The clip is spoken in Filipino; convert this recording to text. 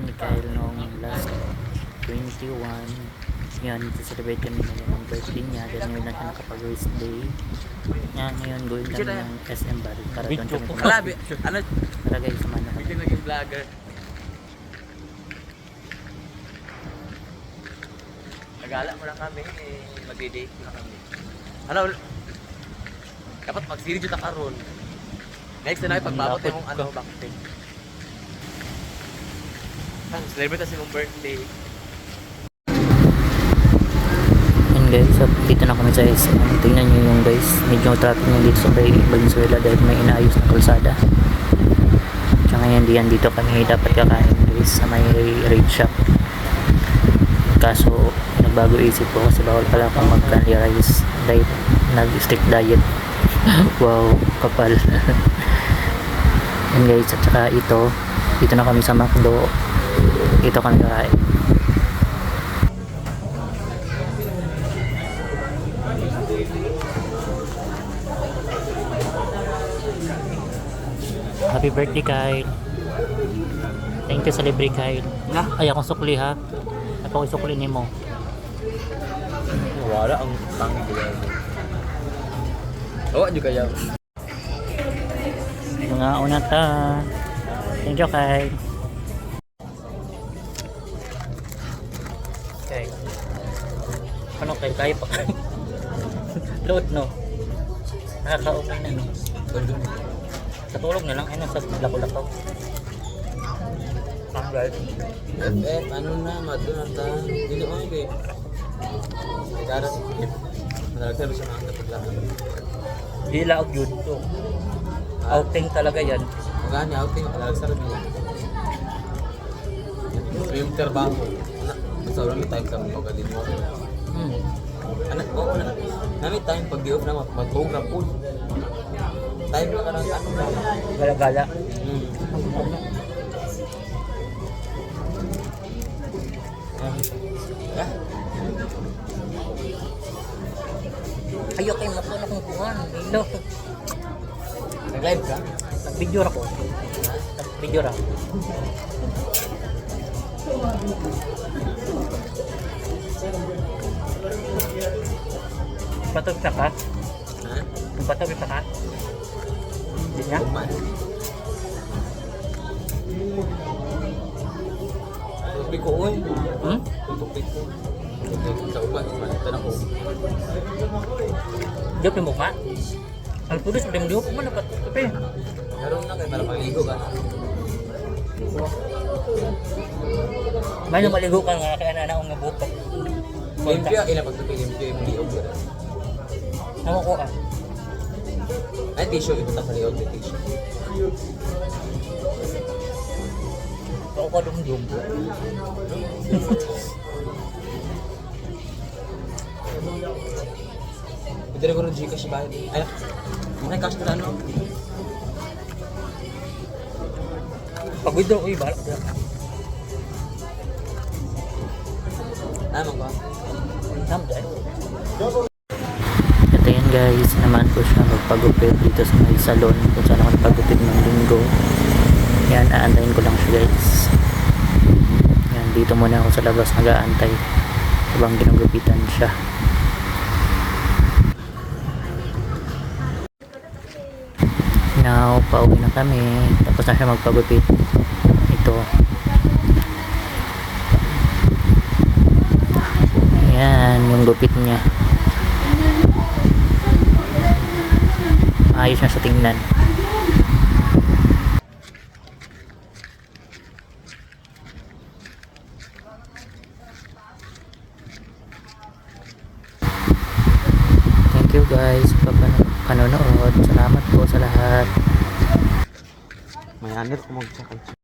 birthday ni Kyle noong last 21. Yan, celebrate kami ngayon ng birthday niya dahil ngayon na siya nakapag-race day. Yan, ngayon going kami ng SM Barrio para doon kami Malabi, ano? Tara guys, samahan na kami. Hindi naging vlogger. Nagala mo na kami, magde-date na kami. Ano? Dapat mag-series yung takaroon. Next na namin pagbabot yung ano, backpack. Celebrate kasi mong birthday. Yan guys, so, dito na kami sa SM. Tingnan nyo yung guys, medyo traffic nyo dito sa Valenzuela dahil may inaayos na kalsada. Tsaka ngayon diyan dito kami dapat kakain guys sa may raid shop. Kaso nagbago isip ko kasi bawal pala akong mag-candy rice diet, nag-strict diet. Wow, kapal. Yan guys, at saka dito na kami sa McDo. Ito kami kakain. Happy birthday Kyle. Thank you sa libre Kyle. Ay akong sukli ha. Ako isukli ni mo. Wala ang tangi ko yan. Oo, juga yan. Mga una ta. Thank you Kyle. Okay. Ano kayo? Kaya pa kayo? Load no? Nakakaumay na no? Sa tulog na lang, ano sa lako-lako. Alright. Ano na, madunat na. Hindi ko kayo. May karas. Madalagsan mo siya mga kapaglakan. Hindi laog yun to. Outing talaga yan. Magani, outing. Madalagsan rin niya. Yung trabaho. Basta wala may time kami pagkalin mo. Anak, oo na. Nami time pag di-off na mag-program po. Time na ka ng ano na. Gala-gala. Ayaw kayo matulog kong kuhan. Hello. Nag-live ka? Nag-video ako. Nag-video ako. Patog ka ka? Ha? Kung patog ka ka? Hindi niya? Kuman. Tupik ko, oy. Tupik ko. Sa uban, manitan ako. Diop yung mukha? Ang tulis, pwede mo diop mo dapat. Tapi. Meron na kayo, para paligo ka. May nang maligo ka nga kaya na akong mabutok. Limpyo, ilang pagtupik, limpyo yung liog. Naku ko ka. Ay, tissue, ipunta sa liog, may tissue. Ako ka dum-dum. Pwede rin ko rin Gcash ba? Ay, may cash na ano? Pag-withdraw ko yung balak ko. Naman ko. Someday. Ito yan guys, naman po siya magpagupit dito sa may salon kung saan ako nagpagupit ng linggo. Yan, aantayin ko lang siya guys. Yan, dito muna ako sa labas nag-aantay habang ginugupitan siya. Now, pauwi na kami. Tapos na siya magpagupit. Ito. Ayan, yung gupit niya. Ayos na sa tingnan. Thank you guys sa panonood. Salamat po sa lahat. May anir ko mag-check.